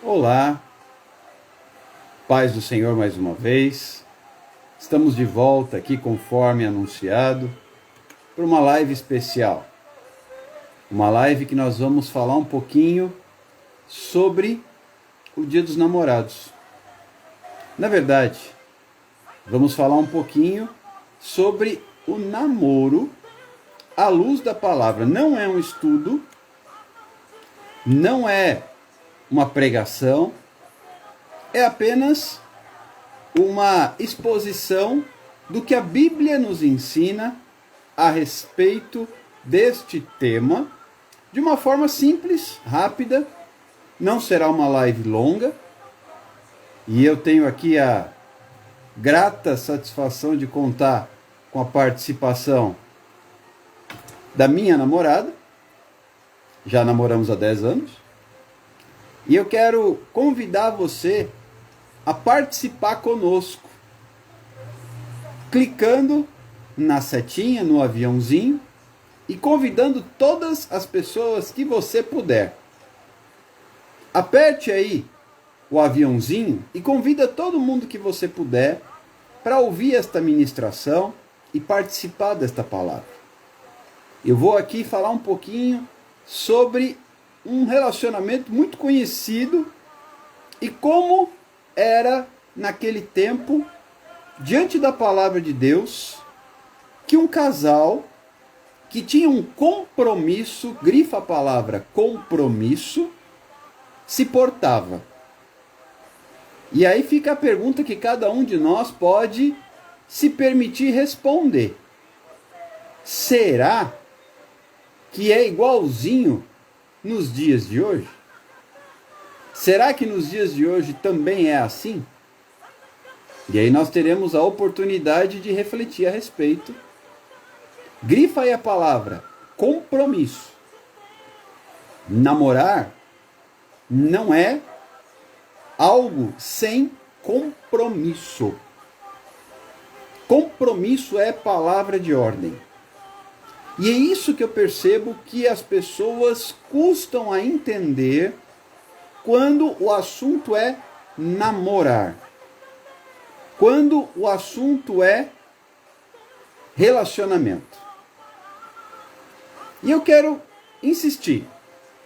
Olá, paz do Senhor mais uma vez. Estamos de volta aqui conforme anunciado para uma live especial. Uma live que nós vamos falar um pouquinho sobre o Dia dos Namorados. Na verdade, vamos falar um pouquinho sobre o namoro à luz da palavra. Não é um estudo, não é uma pregação, é apenas uma exposição do que a Bíblia nos ensina a respeito deste tema, de uma forma simples, rápida. Não será uma live longa, e eu tenho aqui a grata satisfação de contar com a participação da minha namorada. Já namoramos há 10 anos. E eu quero convidar você a participar conosco, clicando na setinha, no aviãozinho, e convidando todas as pessoas que você puder. Aperte aí o aviãozinho e convida todo mundo que você puder para ouvir esta ministração e participar desta palavra. Eu vou aqui falar um pouquinho sobre um relacionamento muito conhecido e como era naquele tempo, diante da palavra de Deus, que um casal que tinha um compromisso, grifa a palavra compromisso, se portava. E aí fica a pergunta que cada um de nós pode se permitir responder. Será que é igualzinho nos dias de hoje? Será que nos dias de hoje também é assim? E aí nós teremos a oportunidade de refletir a respeito. Grifa aí a palavra compromisso. Namorar não é algo sem compromisso. Compromisso é palavra de ordem. E é isso que eu percebo que as pessoas custam a entender quando o assunto é namorar. Quando o assunto é relacionamento. E eu quero insistir.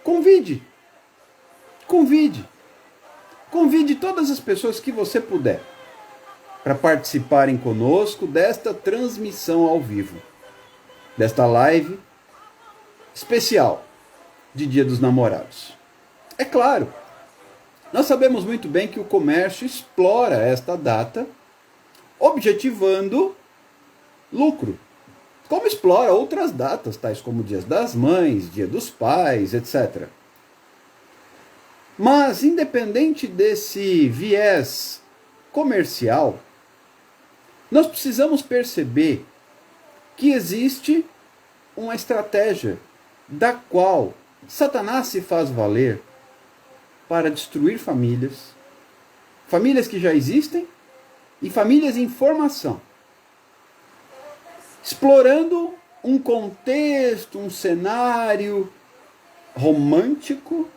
Convide todas as pessoas que você puder para participarem conosco desta transmissão ao vivo, desta live especial de Dia dos Namorados. É claro, nós sabemos muito bem que o comércio explora esta data, objetivando lucro, como explora outras datas, tais como Dias das Mães, Dia dos Pais, etc. Mas, independente desse viés comercial, nós precisamos perceber que existe uma estratégia da qual Satanás se faz valer para destruir famílias, famílias que já existem e famílias em formação, explorando um contexto, um cenário romântico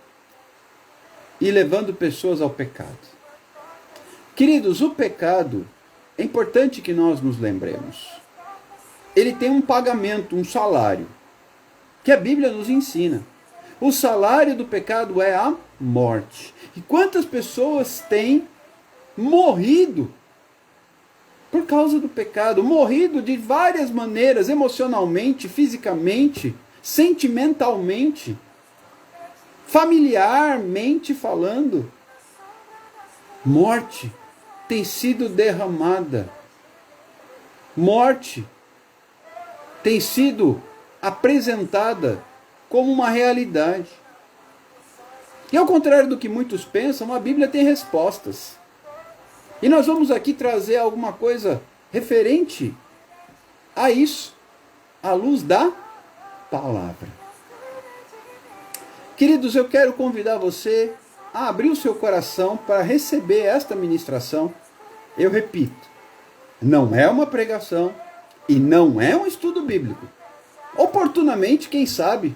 e levando pessoas ao pecado. Queridos, o pecado, é importante que nós nos lembremos. Ele tem um pagamento, um salário, que a Bíblia nos ensina. O salário do pecado é a morte. E quantas pessoas têm morrido por causa do pecado? Morrido de várias maneiras, emocionalmente, fisicamente, sentimentalmente, familiarmente falando. Morte tem sido derramada. Morte tem sido apresentada como uma realidade. E ao contrário do que muitos pensam, a Bíblia tem respostas. E nós vamos aqui trazer alguma coisa referente a isso, à luz da palavra. Queridos, eu quero convidar você a abrir o seu coração para receber esta ministração. Eu repito, não é uma pregação e não é um estudo bíblico. Oportunamente, quem sabe,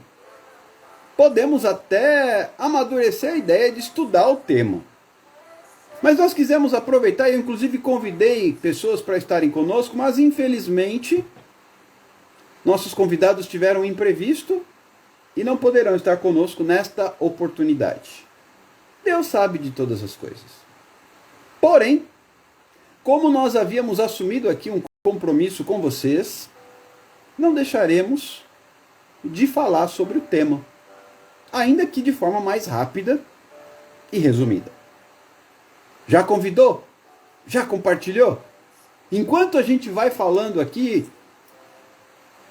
podemos até amadurecer a ideia de estudar o tema. Mas nós quisemos aproveitar, eu inclusive convidei pessoas para estarem conosco, mas infelizmente nossos convidados tiveram um imprevisto e não poderão estar conosco nesta oportunidade. Deus sabe de todas as coisas. Porém, como nós havíamos assumido aqui um compromisso com vocês, não deixaremos de falar sobre o tema, ainda que de forma mais rápida e resumida. Já convidou? Já compartilhou? Enquanto a gente vai falando aqui,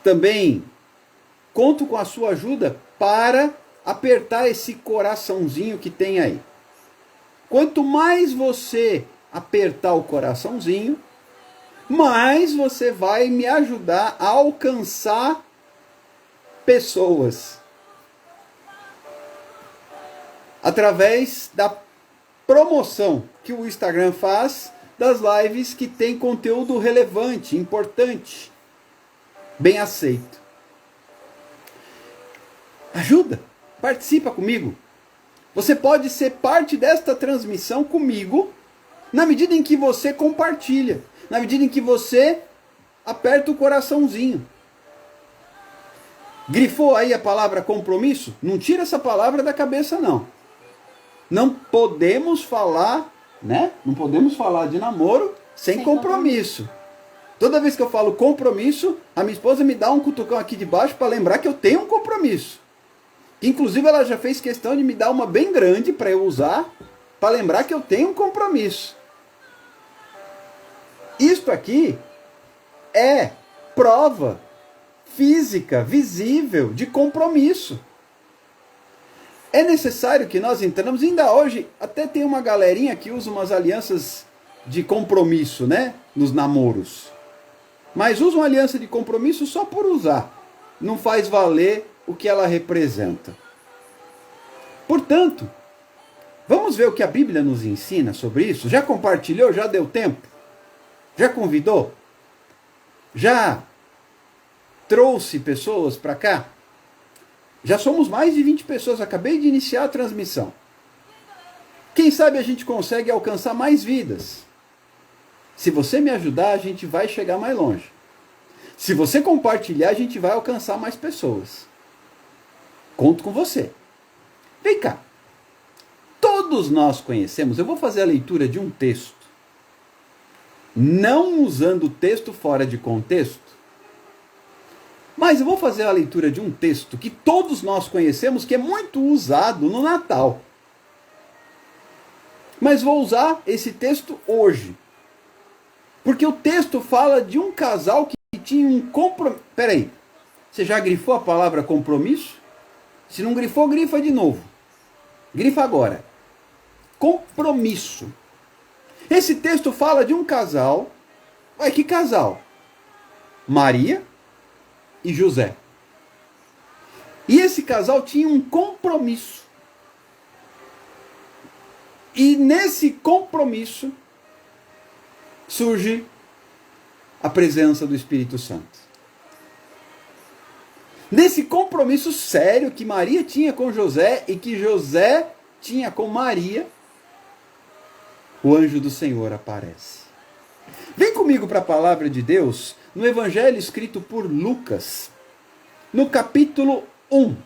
também conto com a sua ajuda para apertar esse coraçãozinho que tem aí. Quanto mais você apertar o coraçãozinho, mais você vai me ajudar a alcançar pessoas através da promoção que o Instagram faz das lives que tem conteúdo relevante, importante, bem aceito. Ajuda, participa comigo. Você pode ser parte desta transmissão comigo na medida em que você compartilha, na medida em que você aperta o coraçãozinho. Grifou aí a palavra compromisso? Não tira essa palavra da cabeça, não. Não podemos falar, né? Não podemos falar de namoro sem compromisso. Toda vez que eu falo compromisso, a minha esposa me dá um cutucão aqui de baixo para lembrar que eu tenho um compromisso. Inclusive ela já fez questão de me dar uma bem grande para eu usar, para lembrar que eu tenho um compromisso. Isto aqui é prova física, visível, de compromisso. É necessário que nós entramos, ainda hoje, até tem uma galerinha que usa umas alianças de compromisso, né? Nos namoros. Mas usa uma aliança de compromisso só por usar. Não faz valer o que ela representa. Portanto, vamos ver o que a Bíblia nos ensina sobre isso? Já compartilhou? Já deu tempo? Já convidou? Já trouxe pessoas para cá? Já somos mais de 20 pessoas, acabei de iniciar a transmissão. Quem sabe a gente consegue alcançar mais vidas. Se você me ajudar, a gente vai chegar mais longe. Se você compartilhar, a gente vai alcançar mais pessoas. Conto com você. Vem cá. Todos nós conhecemos, eu vou fazer a leitura de um texto, não usando o texto fora de contexto, mas eu vou fazer a leitura de um texto que todos nós conhecemos, que é muito usado no Natal. Mas vou usar esse texto hoje. Porque o texto fala de um casal que tinha um compromisso. Peraí, você já grifou a palavra compromisso? Se não grifou, grifa de novo. Grifa agora. Compromisso. Esse texto fala de um casal. Ué, que casal? Maria e José. E esse casal tinha um compromisso. E nesse compromisso surge a presença do Espírito Santo. Nesse compromisso sério que Maria tinha com José e que José tinha com Maria, o anjo do Senhor aparece. Vem comigo para a palavra de Deus no Evangelho escrito por Lucas, no capítulo 1.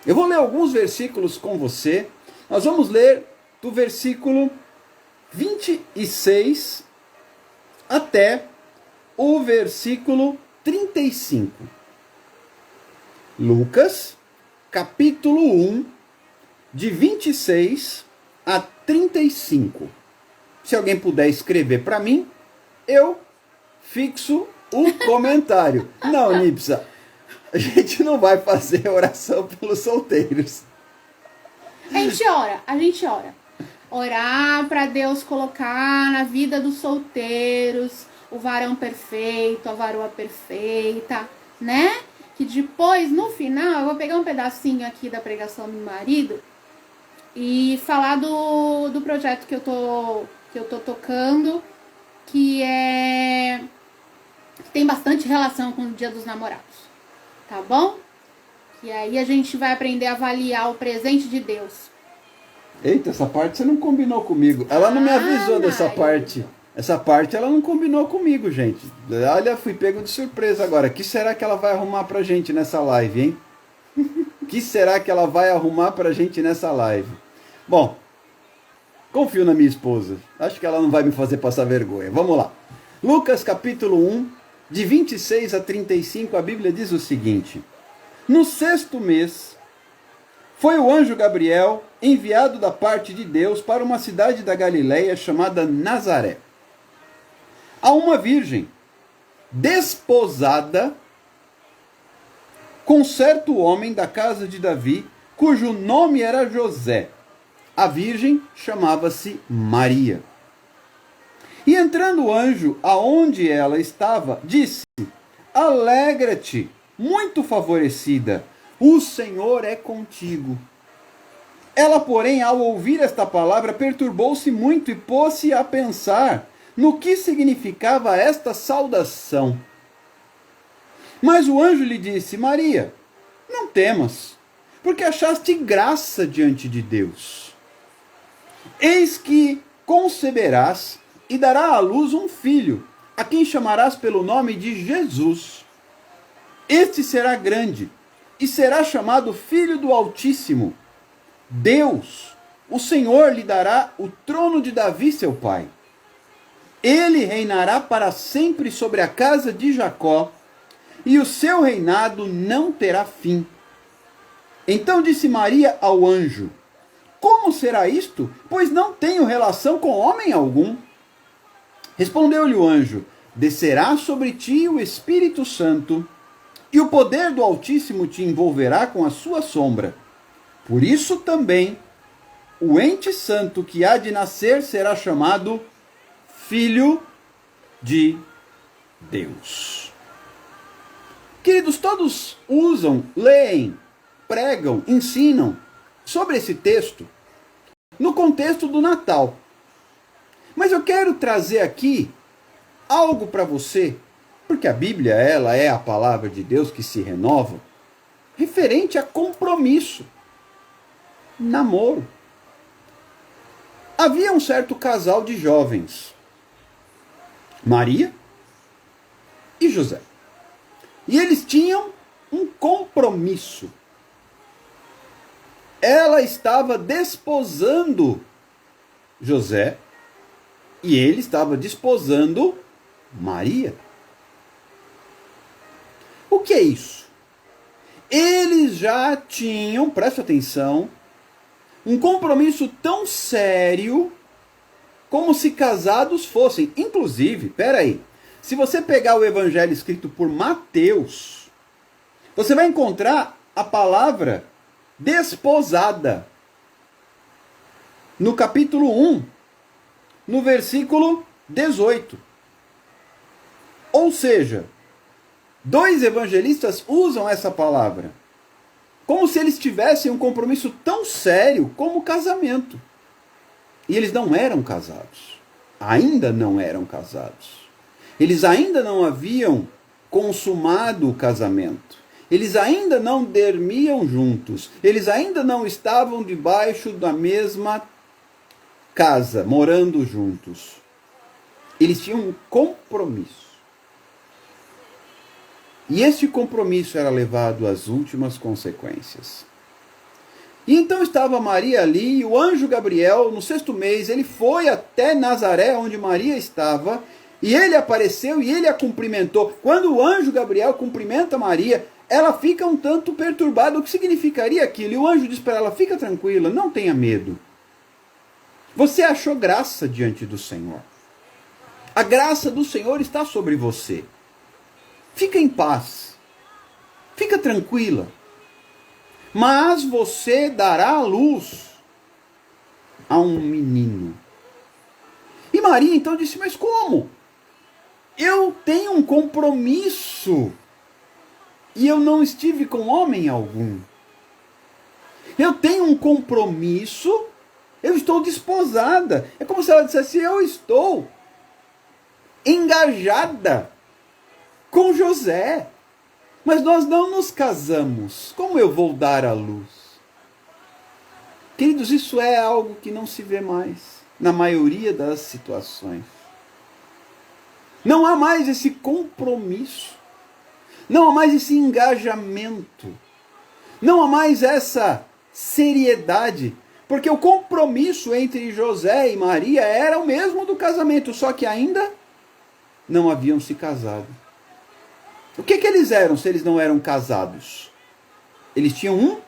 Eu vou ler alguns versículos com você. Nós vamos ler do versículo 26 até o versículo 35. Lucas, capítulo 1, de 26 a 35. Se alguém puder escrever para mim, eu fixo o comentário. Não, Nipsa, a gente não vai fazer oração pelos solteiros. A gente ora. Orar para Deus colocar na vida dos solteiros o varão perfeito, a varoa perfeita, né? Que depois, no final, eu vou pegar um pedacinho aqui da pregação do meu marido e falar do projeto que eu tô tocando, que tem bastante relação com o Dia dos Namorados, tá bom? E aí a gente vai aprender a avaliar o presente de Deus. Eita, essa parte você não combinou comigo. Ela não me avisou dessa Nai. parte. Essa parte ela não combinou comigo, gente. Olha, fui pego de surpresa agora. O que será que ela vai arrumar pra gente nessa live, hein? O que será que ela vai arrumar pra gente nessa live? Bom, confio na minha esposa. Acho que ela não vai me fazer passar vergonha. Vamos lá. Lucas capítulo 1, de 26 a 35, a Bíblia diz o seguinte: no 6º mês, foi o anjo Gabriel enviado da parte de Deus para uma cidade da Galileia chamada Nazaré, a uma virgem desposada com certo homem da casa de Davi, cujo nome era José. A virgem chamava-se Maria. E entrando o anjo aonde ela estava, disse: alegra-te, muito favorecida, o Senhor é contigo. Ela, porém, ao ouvir esta palavra, perturbou-se muito e pôs-se a pensar no que significava esta saudação. Mas o anjo lhe disse: Maria, não temas, porque achaste graça diante de Deus. Eis que conceberás e dará à luz um filho, a quem chamarás pelo nome de Jesus. Este será grande e será chamado Filho do Altíssimo. Deus, o Senhor, lhe dará o trono de Davi, seu pai. Ele reinará para sempre sobre a casa de Jacó, e o seu reinado não terá fim. Então disse Maria ao anjo: como será isto? Pois não tenho relação com homem algum. Respondeu-lhe o anjo: descerá sobre ti o Espírito Santo, e o poder do Altíssimo te envolverá com a sua sombra. Por isso também o ente santo que há de nascer será chamado Filho de Deus. Queridos, todos usam, leem, pregam, ensinam sobre esse texto no contexto do Natal. Mas eu quero trazer aqui algo para você, porque a Bíblia, ela é a palavra de Deus que se renova, referente a compromisso, namoro. Havia um certo casal de jovens, Maria e José. E eles tinham um compromisso. Ela estava desposando José e ele estava desposando Maria. O que é isso? Eles já tinham, presta atenção, um compromisso tão sério como se casados fossem. Inclusive, peraí, se você pegar o evangelho escrito por Mateus, você vai encontrar a palavra desposada no capítulo 1, no versículo 18. Ou seja, dois evangelistas usam essa palavra como se eles tivessem um compromisso tão sério como o casamento. E eles não eram casados. Ainda não eram casados. Eles ainda não haviam consumado o casamento. Eles ainda não dormiam juntos. Eles ainda não estavam debaixo da mesma casa, morando juntos. Eles tinham um compromisso. E este compromisso era levado às últimas consequências. E então estava Maria ali, e o anjo Gabriel, no 6º mês, ele foi até Nazaré, onde Maria estava, e ele apareceu e ele a cumprimentou. Quando o anjo Gabriel cumprimenta Maria, ela fica um tanto perturbada. O que significaria aquilo? E o anjo diz para ela: fica tranquila, não tenha medo. Você achou graça diante do Senhor. A graça do Senhor está sobre você. Fica em paz. Fica tranquila. Mas você dará à luz a um menino. E Maria então disse: mas como? Eu tenho um compromisso e eu não estive com homem algum. Eu tenho um compromisso, eu estou desposada. É como se ela dissesse: eu estou engajada com José. Mas nós não nos casamos. Como eu vou dar à luz? Queridos, isso é algo que não se vê mais na maioria das situações. Não há mais esse compromisso. Não há mais esse engajamento. Não há mais essa seriedade. Porque o compromisso entre José e Maria era o mesmo do casamento, só que ainda não haviam se casado. O que eles eram se eles não eram casados? Eles tinham um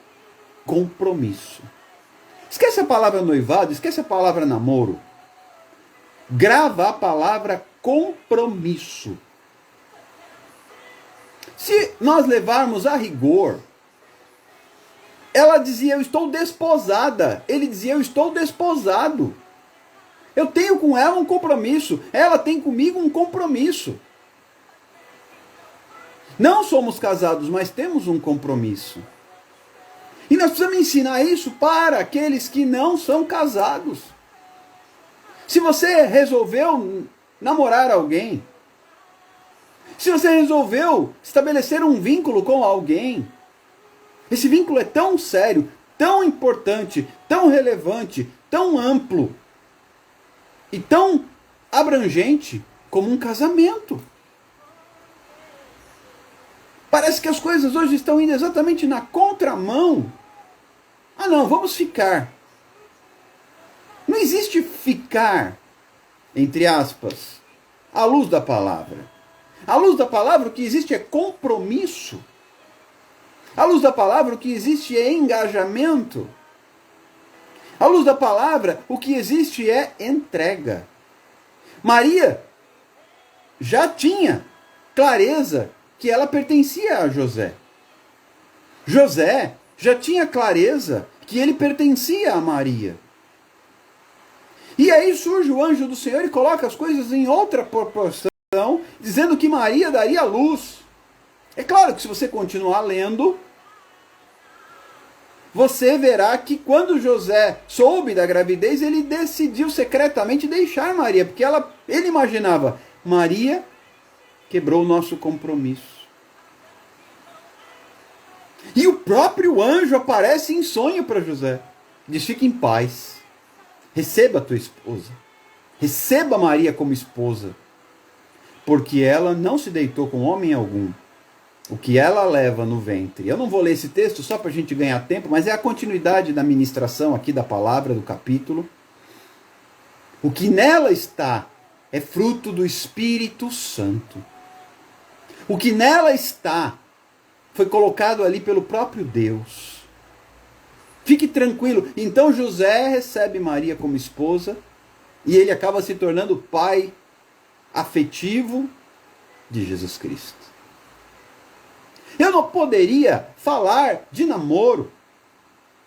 compromisso. Esquece a palavra noivado, esquece a palavra namoro. Grava a palavra compromisso. Se nós levarmos a rigor, ela dizia, eu estou desposada. Ele dizia, eu estou desposado. Eu tenho com ela um compromisso. Ela tem comigo um compromisso. Não somos casados, mas temos um compromisso. E nós precisamos ensinar isso para aqueles que não são casados. Se você resolveu namorar alguém, se você resolveu estabelecer um vínculo com alguém, esse vínculo é tão sério, tão importante, tão relevante, tão amplo e tão abrangente como um casamento. Parece que as coisas hoje estão indo exatamente na contramão. Ah não, vamos ficar. Não existe ficar, entre aspas, à luz da palavra. À luz da palavra o que existe é compromisso. À luz da palavra o que existe é engajamento. À luz da palavra o que existe é entrega. Maria já tinha clareza que ela pertencia a José. José já tinha clareza que ele pertencia a Maria. E aí surge o anjo do Senhor e coloca as coisas em outra proporção, dizendo que Maria daria luz. É claro que se você continuar lendo, você verá que quando José soube da gravidez, ele decidiu secretamente deixar Maria, porque ele imaginava, Maria quebrou o nosso compromisso. E o próprio anjo aparece em sonho para José. Diz, fique em paz. Receba a tua esposa. Receba Maria como esposa. Porque ela não se deitou com homem algum. O que ela leva no ventre. Eu não vou ler esse texto só para a gente ganhar tempo, mas é a continuidade da ministração aqui da palavra, do capítulo. O que nela está é fruto do Espírito Santo. O que nela está foi colocado ali pelo próprio Deus. Fique tranquilo. Então José recebe Maria como esposa e ele acaba se tornando pai afetivo de Jesus Cristo. Eu não poderia falar de namoro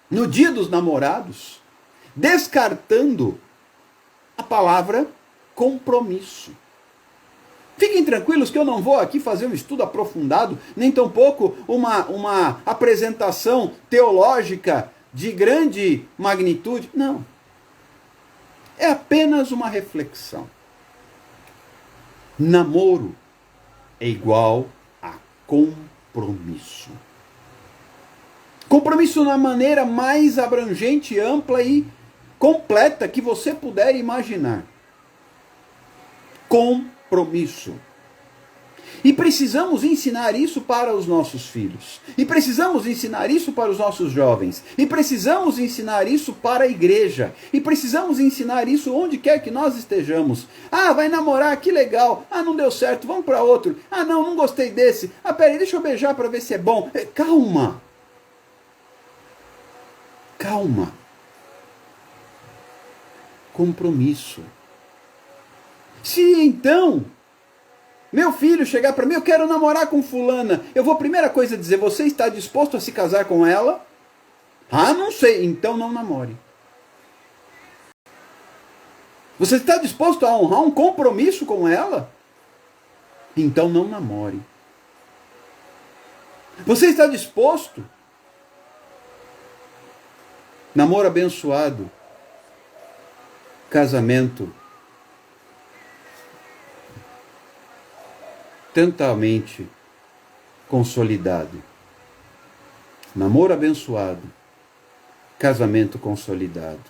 no dia dos namorados descartando a palavra compromisso. Fiquem tranquilos que eu não vou aqui fazer um estudo aprofundado, nem tampouco uma apresentação teológica de grande magnitude. Não. É apenas uma reflexão. Namoro é igual a compromisso. Compromisso na maneira mais abrangente, ampla e completa que você puder imaginar. Compromisso. E precisamos ensinar isso para os nossos filhos. E precisamos ensinar isso para os nossos jovens. E precisamos ensinar isso para a igreja. E precisamos ensinar isso onde quer que nós estejamos. Ah, vai namorar, que legal. Ah, não deu certo, vamos para outro. Ah, não gostei desse. Ah, peraí, deixa eu beijar para ver se é bom. Calma. Calma. Compromisso. Se então meu filho chegar para mim, eu quero namorar com fulana, eu vou, primeira coisa, dizer, você está disposto a se casar com ela? Ah, não sei, então não namore. Você está disposto a honrar um compromisso com ela? Então não namore. Você está disposto? Namoro abençoado. Casamento totalmente consolidado. Namoro abençoado. Casamento consolidado.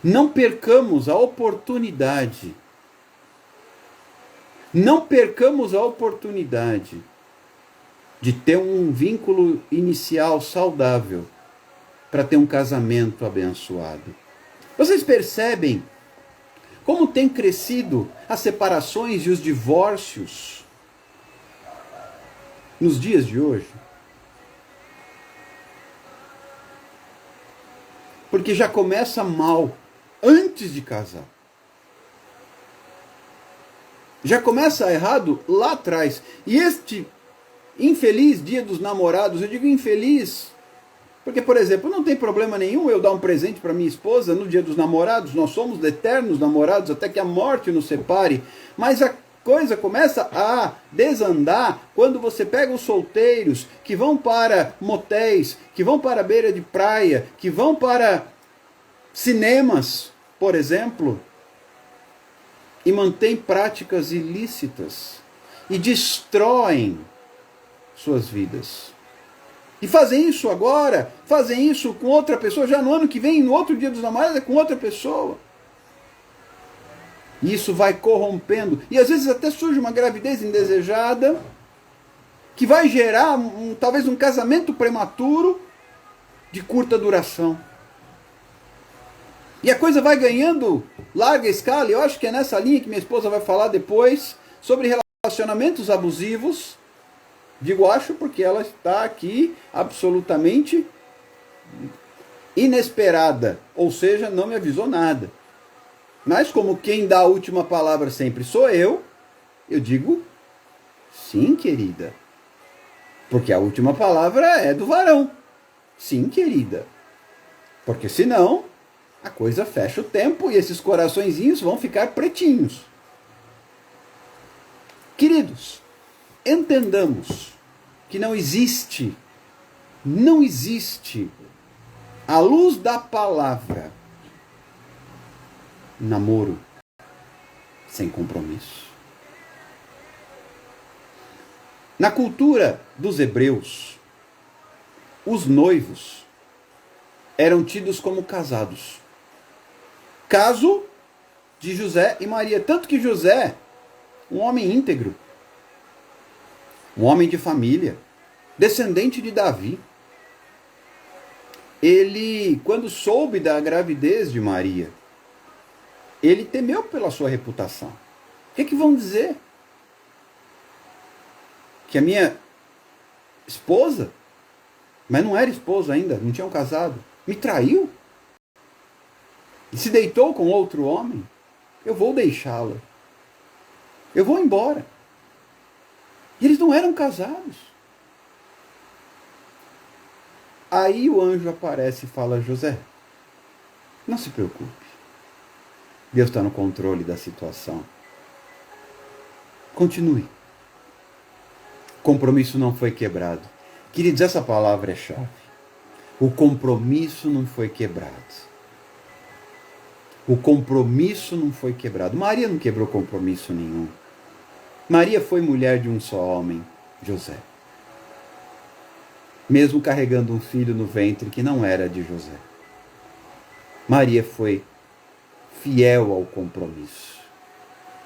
Não percamos a oportunidade. Não percamos a oportunidade de ter um vínculo inicial saudável para ter um casamento abençoado. Vocês percebem como tem crescido as separações e os divórcios nos dias de hoje? Porque já começa mal antes de casar. Já começa errado lá atrás. E este infeliz dia dos namorados, eu digo infeliz, porque, por exemplo, não tem problema nenhum eu dar um presente para minha esposa no dia dos namorados, nós somos eternos namorados até que a morte nos separe, mas a coisa começa a desandar quando você pega os solteiros que vão para motéis, que vão para a beira de praia, que vão para cinemas, por exemplo, e mantêm práticas ilícitas e destroem suas vidas. E fazem isso agora, fazem isso com outra pessoa, já no ano que vem, no outro dia dos namorados, é com outra pessoa. E isso vai corrompendo. E às vezes até surge uma gravidez indesejada, que vai gerar talvez um casamento prematuro de curta duração. E a coisa vai ganhando larga escala, e eu acho que é nessa linha que minha esposa vai falar depois, sobre relacionamentos abusivos. Digo acho porque ela está aqui absolutamente inesperada, ou seja, não me avisou nada. Mas como quem dá a última palavra sempre sou eu digo sim, querida. Porque a última palavra é do varão. Sim, querida. Porque senão a coisa fecha o tempo e esses coraçõezinhos vão ficar pretinhos. Queridos, entendamos que não existe, à luz da palavra, namoro sem compromisso. Na cultura dos hebreus, os noivos eram tidos como casados. Caso de José e Maria. Tanto que José, um homem íntegro, um homem de família, descendente de Davi, ele, quando soube da gravidez de Maria, ele temeu pela sua reputação. O que vão dizer? Que a minha esposa, mas não era esposa ainda, não tinham casado, me traiu? E se deitou com outro homem? Eu vou deixá-la. Eu vou embora. E eles não eram casados. Aí o anjo aparece e fala: José, não se preocupe. Deus está no controle da situação. Continue. O compromisso não foi quebrado. Queridos, essa palavra é chave. O compromisso não foi quebrado. O compromisso não foi quebrado. Maria não quebrou compromisso nenhum. Maria foi mulher de um só homem, José. Mesmo carregando um filho no ventre que não era de José. Maria foi fiel ao compromisso.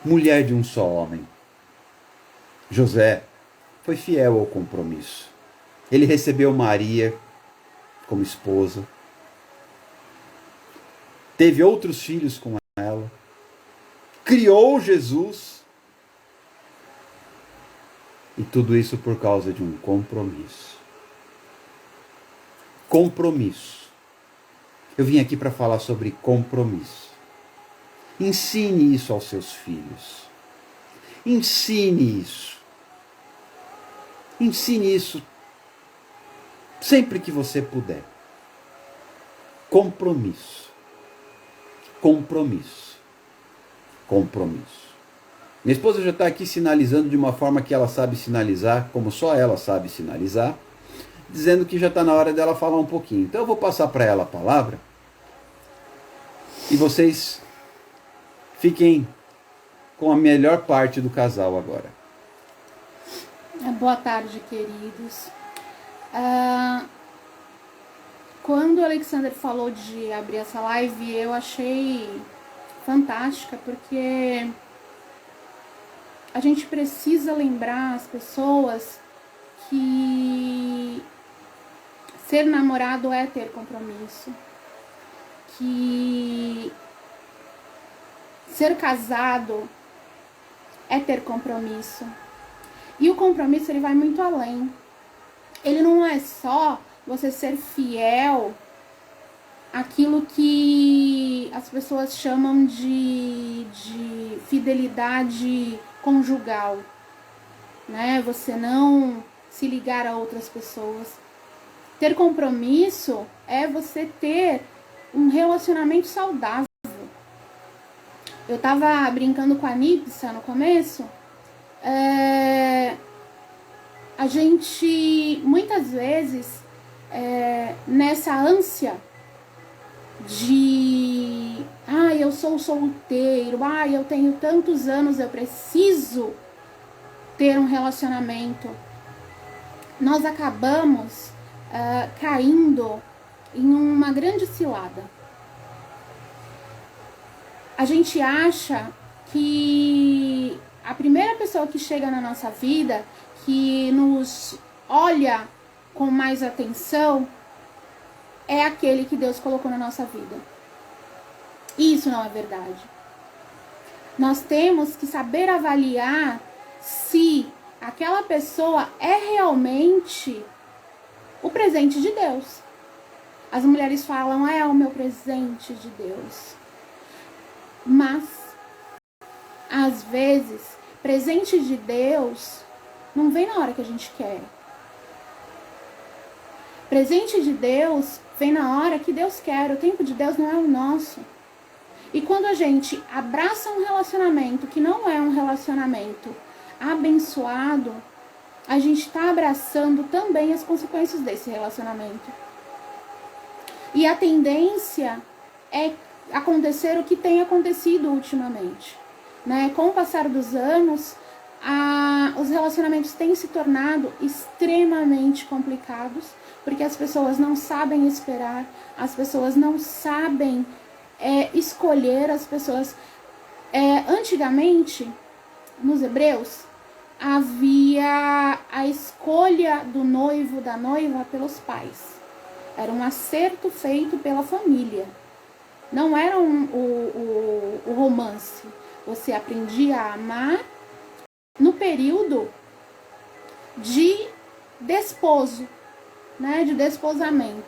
Mulher de um só homem. José foi fiel ao compromisso. Ele recebeu Maria como esposa. Teve outros filhos com ela. Criou Jesus. E tudo isso por causa de um compromisso. Compromisso. Eu vim aqui para falar sobre compromisso. Ensine isso aos seus filhos. Ensine isso. Ensine isso sempre que você puder. Compromisso. Compromisso. Compromisso. Minha esposa já está aqui sinalizando de uma forma que ela sabe sinalizar, como só ela sabe sinalizar, dizendo que já está na hora dela falar um pouquinho. Então eu vou passar para ela a palavra e vocês fiquem com a melhor parte do casal agora. Boa tarde, queridos. Quando o Alexander falou de abrir essa live, eu achei fantástica, porque a gente precisa lembrar as pessoas que ser namorado é ter compromisso, que ser casado é ter compromisso. E o compromisso, ele vai muito além. Ele não é só você ser fiel àquilo que as pessoas chamam de fidelidade conjugal, né? Você não se ligar a outras pessoas. Ter compromisso é você ter um relacionamento saudável. Eu tava brincando com a Nipsa no começo. A gente, muitas vezes, nessa ânsia de eu sou solteiro, eu tenho tantos anos, eu preciso ter um relacionamento, nós acabamos caindo em uma grande cilada. A gente acha que a primeira pessoa que chega na nossa vida, que nos olha com mais atenção, é aquele que Deus colocou na nossa vida. E isso não é verdade. Nós temos que saber avaliar se aquela pessoa é realmente o presente de Deus. As mulheres falam, é o meu presente de Deus. Mas, às vezes, presente de Deus não vem na hora que a gente quer. Presente de Deus vem na hora que Deus quer. O tempo de Deus não é o nosso. E quando a gente abraça um relacionamento que não é um relacionamento abençoado, a gente está abraçando também as consequências desse relacionamento. E a tendência é acontecer o que tem acontecido ultimamente, né? Com o passar dos anos, os relacionamentos têm se tornado extremamente complicados, porque as pessoas não sabem esperar, as pessoas não sabem escolher, as pessoas... antigamente, nos Hebreus, havia a escolha do noivo, da noiva, pelos pais. Era um acerto feito pela família. Não era o romance. Você aprendia a amar no período de desposo, né? De desposamento.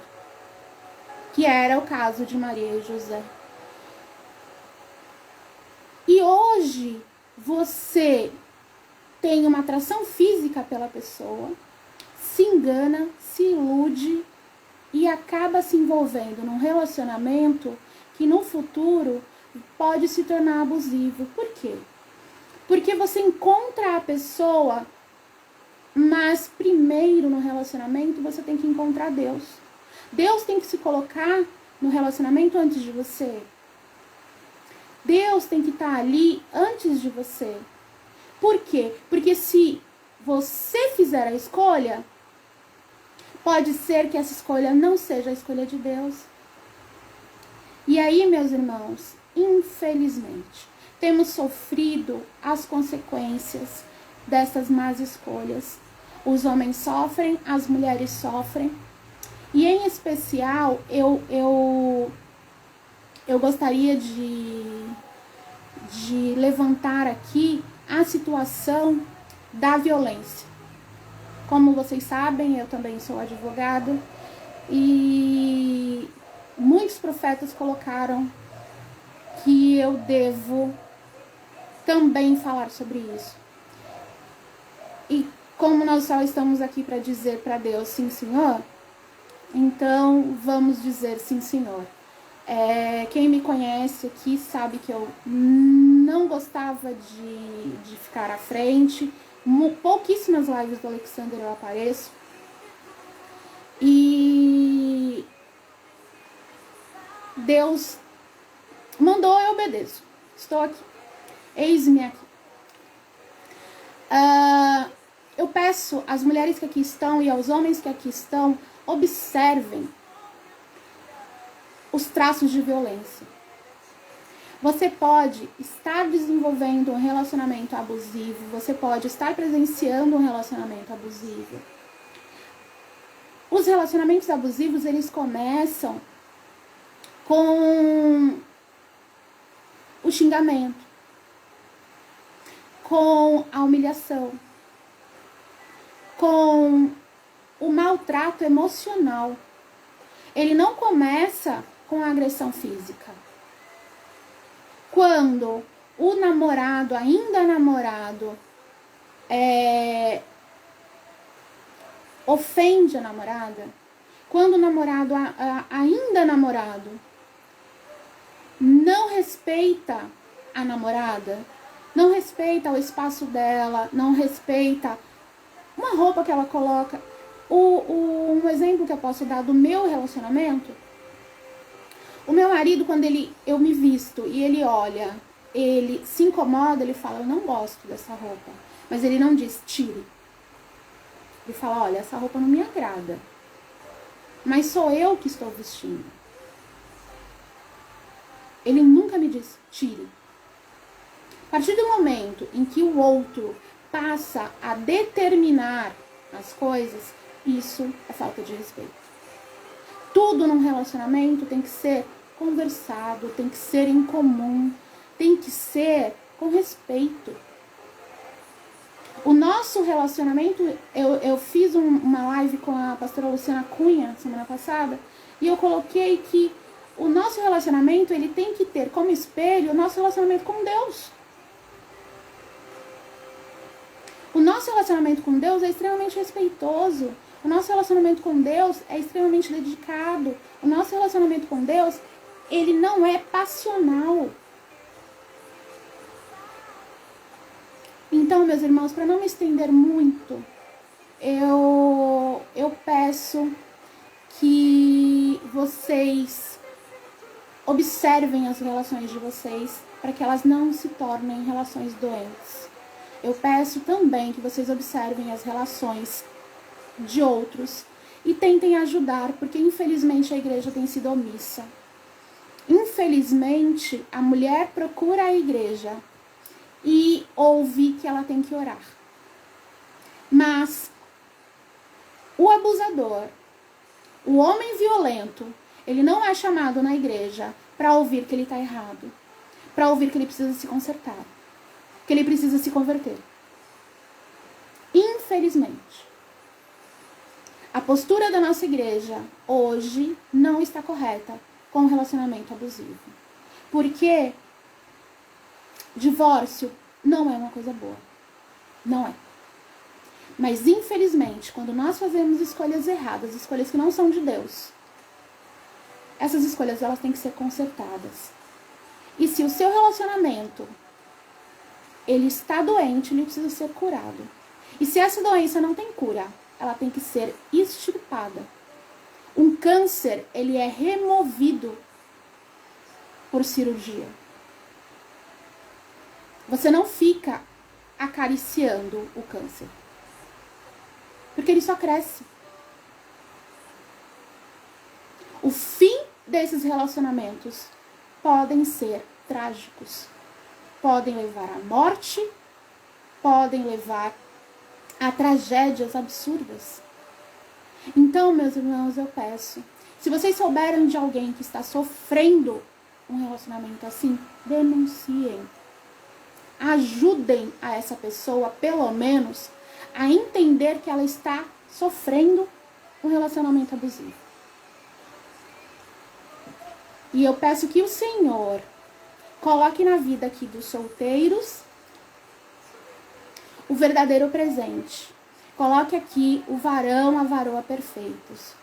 Que era o caso de Maria e José. E hoje você tem uma atração física pela pessoa, se engana, se ilude e acaba se envolvendo num relacionamento que no futuro pode se tornar abusivo. Por quê? Porque você encontra a pessoa, mas primeiro no relacionamento você tem que encontrar Deus. Deus tem que se colocar no relacionamento antes de você. Deus tem que estar ali antes de você. Por quê? Porque se você fizer a escolha, pode ser que essa escolha não seja a escolha de Deus. E aí, meus irmãos, infelizmente, temos sofrido as consequências dessas más escolhas. Os homens sofrem, as mulheres sofrem. E em especial, eu gostaria de levantar aqui a situação da violência. Como vocês sabem, eu também sou advogada e muitos profetas colocaram que eu devo também falar sobre isso. E como nós só estamos aqui para dizer para Deus sim, Senhor, então vamos dizer sim, Senhor. Quem me conhece aqui sabe que eu não gostava de ficar à frente. Pouquíssimas lives do Alexander eu apareço. E Deus mandou, eu obedeço. Estou aqui. Eis-me aqui. Eu peço peço às mulheres que aqui estão e aos homens que aqui estão, observem os traços de violência. Você pode estar desenvolvendo um relacionamento abusivo, você pode estar presenciando um relacionamento abusivo. Os relacionamentos abusivos, eles começam com o xingamento, com a humilhação, com o maltrato emocional. Ele não começa com a agressão física. Quando o namorado, ainda namorado, ofende a namorada, quando o namorado, ainda namorado, não respeita a namorada, não respeita o espaço dela, não respeita uma roupa que ela coloca. Um exemplo que eu posso dar do meu relacionamento: o meu marido, quando eu me visto e ele olha, ele se incomoda, ele fala, eu não gosto dessa roupa. Mas ele não diz, tire. Ele fala, olha, essa roupa não me agrada. Mas sou eu que estou vestindo. Ele nunca me diz, tire. A partir do momento em que o outro passa a determinar as coisas, isso é falta de respeito. Tudo num relacionamento tem que ser conversado, tem que ser em comum, tem que ser com respeito. O nosso relacionamento, eu fiz uma live com a pastora Luciana Cunha semana passada, e eu coloquei que o nosso relacionamento, ele tem que ter como espelho o nosso relacionamento com Deus. O nosso relacionamento com Deus é extremamente respeitoso. O nosso relacionamento com Deus é extremamente dedicado. O nosso relacionamento com Deus, ele não é passional. Então, meus irmãos, para não me estender muito, eu peço que vocês observem as relações de vocês para que elas não se tornem relações doentes. Eu peço também que vocês observem as relações de outros e tentem ajudar, porque infelizmente a igreja tem sido omissa. Infelizmente, a mulher procura a igreja e ouve que ela tem que orar. Mas o abusador, o homem violento, ele não é chamado na igreja para ouvir que ele está errado, para ouvir que ele precisa se consertar, que ele precisa se converter. Infelizmente, a postura da nossa igreja hoje não está correta com o relacionamento abusivo. Porque divórcio não é uma coisa boa. Não é. Mas infelizmente, quando nós fazemos escolhas erradas, escolhas que não são de Deus, essas escolhas elas têm que ser consertadas. E se o seu relacionamento ele está doente, ele precisa ser curado. E se essa doença não tem cura, ela tem que ser extirpada. Um câncer, ele é removido por cirurgia. Você não fica acariciando o câncer, porque ele só cresce. O fim desses relacionamentos podem ser trágicos. Podem levar à morte, podem levar a tragédias absurdas. Então, meus irmãos, eu peço, se vocês souberem de alguém que está sofrendo um relacionamento assim, denunciem. Ajudem a essa pessoa, pelo menos, a entender que ela está sofrendo um relacionamento abusivo. E eu peço que o Senhor coloque na vida aqui dos solteiros o verdadeiro presente. Coloque aqui o varão, a varoa perfeitos.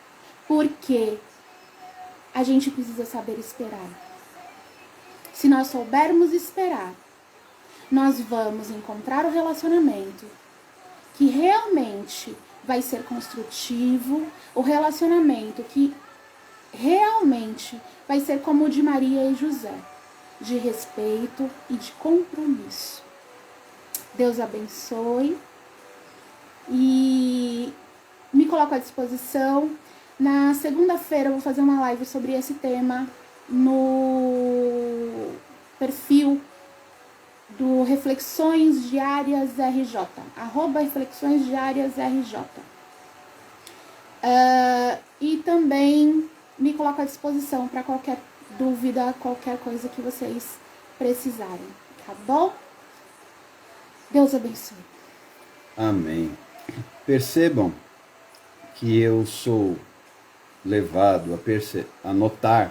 Porque a gente precisa saber esperar. Se nós soubermos esperar, nós vamos encontrar o relacionamento que realmente vai ser construtivo, o relacionamento que realmente vai ser como o de Maria e José, de respeito e de compromisso. Deus abençoe. E me coloco à disposição. Na segunda-feira eu vou fazer uma live sobre esse tema no perfil do Reflexões Diárias RJ, @Reflexões Diárias RJ. E também me coloco à disposição para qualquer dúvida, qualquer coisa que vocês precisarem, tá bom? Deus abençoe. Amém. Percebam que eu sou levado a notar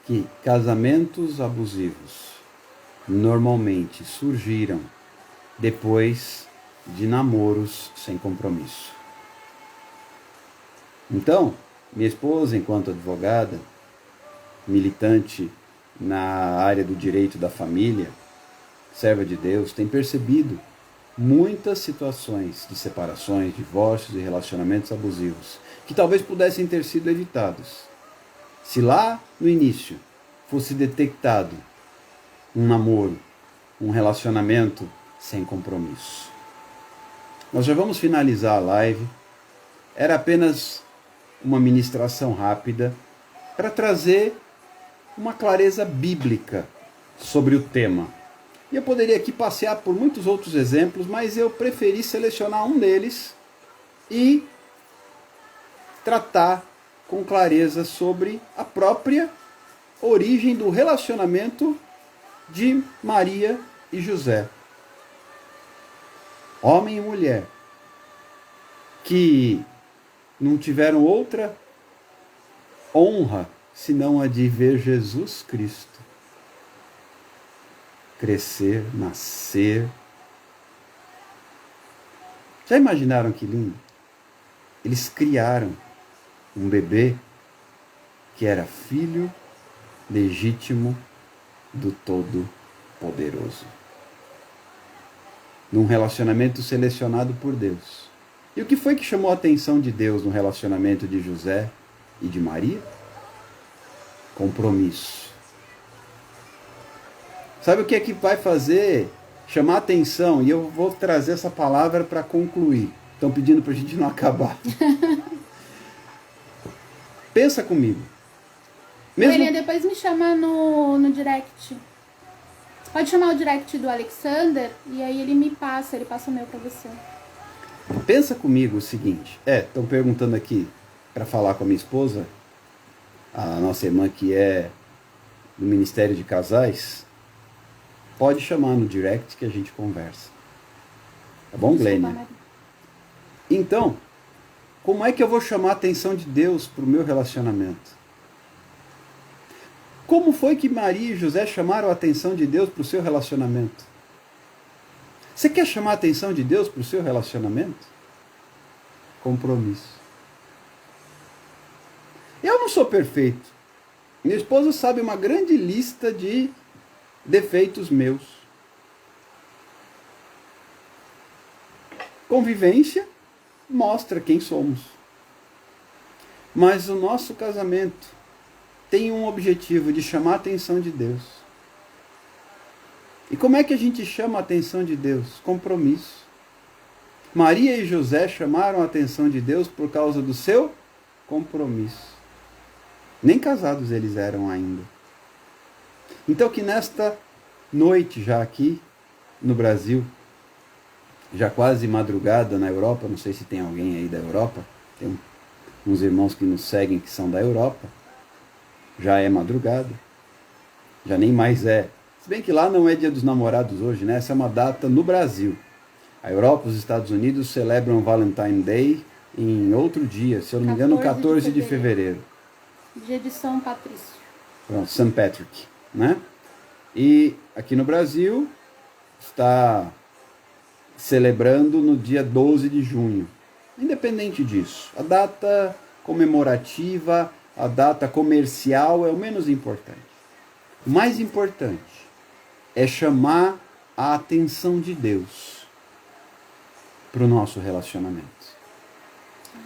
que casamentos abusivos normalmente surgiram depois de namoros sem compromisso. Então, minha esposa, enquanto advogada, militante na área do direito da família, serva de Deus, tem percebido muitas situações de separações, divórcios e relacionamentos abusivos que talvez pudessem ter sido evitados se lá no início fosse detectado um namoro, um relacionamento sem compromisso. Nós já vamos finalizar a live. Era apenas uma ministração rápida para trazer uma clareza bíblica sobre o tema. E eu poderia aqui passear por muitos outros exemplos, mas eu preferi selecionar um deles e tratar com clareza sobre a própria origem do relacionamento de Maria e José. Homem e mulher que não tiveram outra honra senão a de ver Jesus Cristo crescer, nascer. Já imaginaram que lindo? Eles criaram um bebê que era filho legítimo do Todo-Poderoso. Num relacionamento selecionado por Deus. E o que foi que chamou a atenção de Deus no relacionamento de José e de Maria? Compromisso. Sabe o que é que vai fazer? Chamar a atenção, e eu vou trazer essa palavra para concluir. Estão pedindo para a gente não acabar. Pensa comigo. Helena, depois me chama no direct. Pode chamar o direct do Alexander e aí ele passa o meu para você. Pensa comigo o seguinte. Estão perguntando aqui para falar com a minha esposa, a nossa irmã que é do Ministério de Casais. Pode chamar no direct que a gente conversa. Tá bom, Glênia? Então, como é que eu vou chamar a atenção de Deus para o meu relacionamento? Como foi que Maria e José chamaram a atenção de Deus para o seu relacionamento? Você quer chamar a atenção de Deus para o seu relacionamento? Compromisso. Eu não sou perfeito. Minha esposa sabe uma grande lista de defeitos meus. Convivência mostra quem somos. Mas o nosso casamento tem um objetivo de chamar a atenção de Deus. E como é que a gente chama a atenção de Deus? Compromisso. Maria e José chamaram a atenção de Deus por causa do seu compromisso. Nem casados eles eram ainda. Então que nesta noite já aqui no Brasil, já quase madrugada na Europa, não sei se tem alguém aí da Europa, tem uns irmãos que nos seguem que são da Europa, já é madrugada, já nem mais é. Se bem que lá não é dia dos namorados hoje, né? Essa é uma data no Brasil. A Europa e os Estados Unidos celebram Valentine Day em outro dia, se eu não me engano, 14 de fevereiro. Dia de São Patrício. Pronto, St. Patrick, né? E aqui no Brasil está celebrando no dia 12 de junho. Independente disso, a data comemorativa, a data comercial é o menos importante. O mais importante é chamar a atenção de Deus para o nosso relacionamento.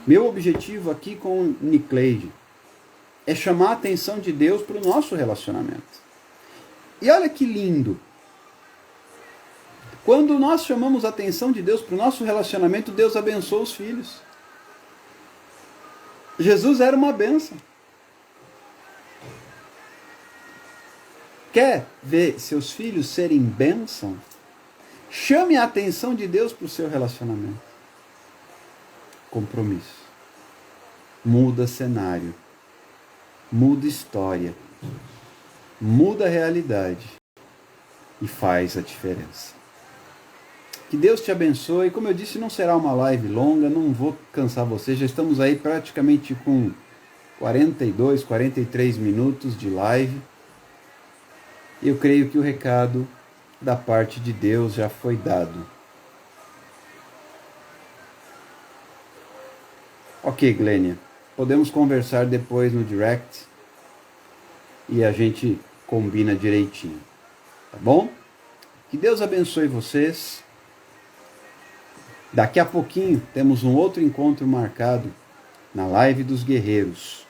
Meu objetivo aqui com Nicleide é chamar a atenção de Deus para o nosso relacionamento. E olha que lindo. Quando nós chamamos a atenção de Deus para o nosso relacionamento, Deus abençoa os filhos. Jesus era uma bênção. Quer ver seus filhos serem bênção? Chame a atenção de Deus para o seu relacionamento. Compromisso. Muda cenário. Muda história. Muda a realidade. E faz a diferença. Que Deus te abençoe. Como eu disse, não será uma live longa, não vou cansar você. Já estamos aí praticamente com 42, 43 minutos de live. Eu creio que o recado da parte de Deus já foi dado. Ok, Glênia. Podemos conversar depois no direct e a gente combina direitinho. Tá bom? Que Deus abençoe vocês. Daqui a pouquinho temos um outro encontro marcado na Live dos Guerreiros.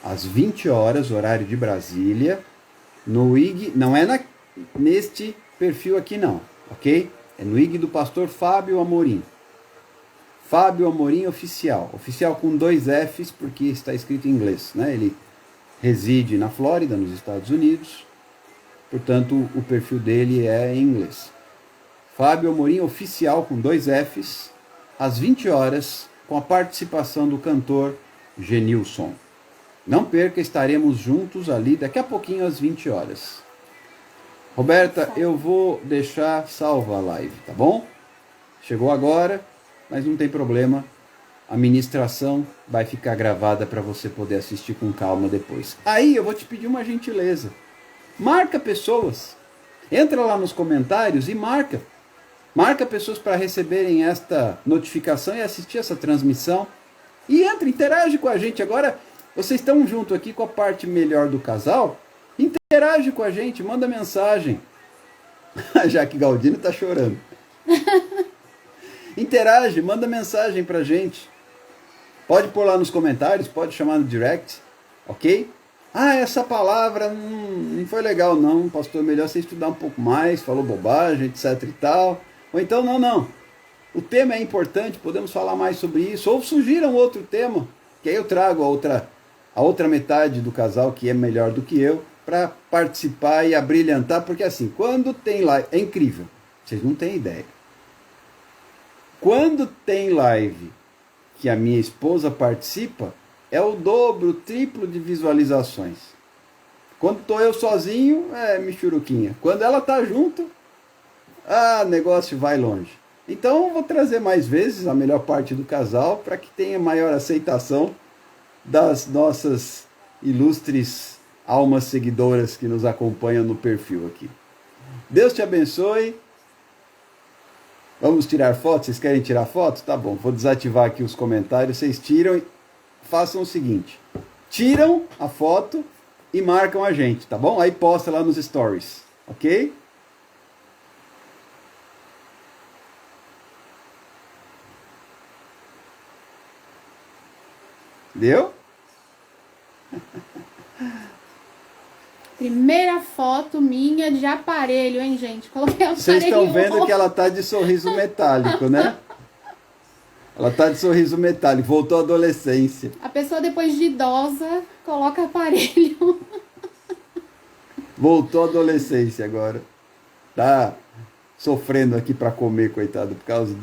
Às 20 horas, horário de Brasília. No IG, não é neste perfil aqui não, ok? É no IG do pastor Fábio Amorim. Fábio Amorim Oficial. Oficial com 2 Fs, porque está escrito em inglês, né? Ele reside na Flórida, nos Estados Unidos. Portanto, o perfil dele é em inglês. Fábio Amorim Oficial com 2 Fs, às 20 horas, com a participação do cantor Genilson. Não perca, estaremos juntos ali daqui a pouquinho às 20 horas. Roberta, eu vou deixar salva a live, tá bom? Chegou agora, mas não tem problema. A ministração vai ficar gravada para você poder assistir com calma depois. Aí eu vou te pedir uma gentileza. Marca pessoas. Entra lá nos comentários e marca. Marca pessoas para receberem esta notificação e assistir essa transmissão. E entra, interage com a gente. Agora, vocês estão junto aqui com a parte melhor do casal. Interage com a gente, manda mensagem. A Jaque Galdino está chorando. Interage, manda mensagem pra gente. Pode pôr lá nos comentários, pode chamar no direct, ok? Ah, essa palavra não foi legal não, pastor, melhor você estudar um pouco mais, falou bobagem, etc e tal. Ou então, não. O tema é importante, podemos falar mais sobre isso. Ou sugiram outro tema, que aí eu trago a outra metade do casal, que é melhor do que eu, para participar e abrilhantar, porque assim, quando tem live, é incrível, vocês não têm ideia. Quando tem live que a minha esposa participa, é o dobro, o triplo de visualizações. Quando estou eu sozinho, é michuruquinha. Quando ela está junto, negócio vai longe. Então eu vou trazer mais vezes a melhor parte do casal para que tenha maior aceitação das nossas ilustres almas seguidoras que nos acompanham no perfil aqui. Deus te abençoe. Vamos tirar foto? Vocês querem tirar foto? Tá bom, vou desativar aqui os comentários. Vocês tiram e façam o seguinte. Tiram a foto e marcam a gente, tá bom? Aí posta lá nos stories, ok? Deu? Primeira foto minha de aparelho, hein, gente? Coloquei o aparelho. Vocês estão vendo que ela tá de sorriso metálico, né? Ela tá de sorriso metálico, voltou à adolescência. A pessoa depois de idosa coloca aparelho. Voltou à adolescência agora. Tá sofrendo aqui para comer, coitado, por causa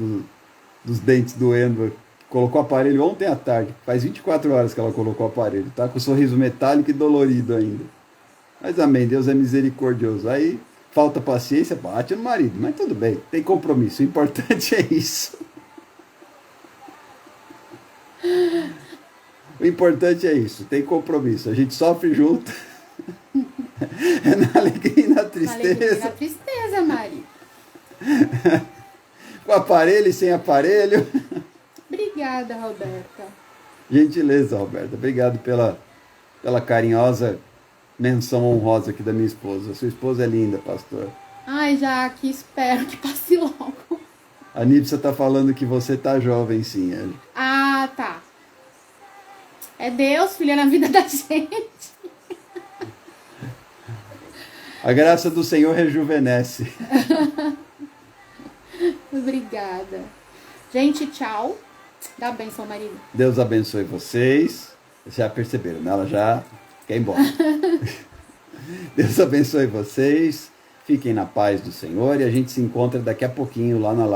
dos dentes doendo. Colocou o aparelho ontem à tarde. Faz 24 horas que ela colocou o aparelho. Tá com o sorriso metálico e dolorido ainda. Mas amém, Deus é misericordioso. Aí falta paciência, bate no marido. Mas tudo bem, tem compromisso. O importante é isso. O importante é isso, tem compromisso. A gente sofre junto. É na alegria e na tristeza. Na alegria e na tristeza, marido. Com aparelho e sem aparelho. Obrigada, Roberta. Gentileza, Roberta. Obrigado pela carinhosa menção honrosa aqui da minha esposa. Sua esposa é linda, pastor. Ai, Jaque, espero que passe logo. A Nípcia tá falando que você tá jovem, sim. Ah, tá. É Deus, filha, na vida da gente. A graça do Senhor rejuvenesce. Obrigada. Gente, tchau. Dá bênção, Marília. Deus abençoe vocês. Já perceberam, né? Ela já quer ir embora. Deus abençoe vocês. Fiquem na paz do Senhor e a gente se encontra daqui a pouquinho lá na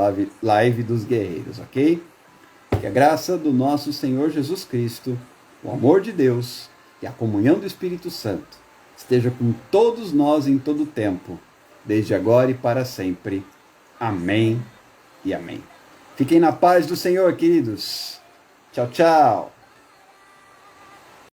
live dos guerreiros, ok? Que a graça do nosso Senhor Jesus Cristo, o amor de Deus e a comunhão do Espírito Santo esteja com todos nós em todo o tempo, desde agora e para sempre. Amém e amém. Fiquem na paz do Senhor, queridos. Tchau, tchau.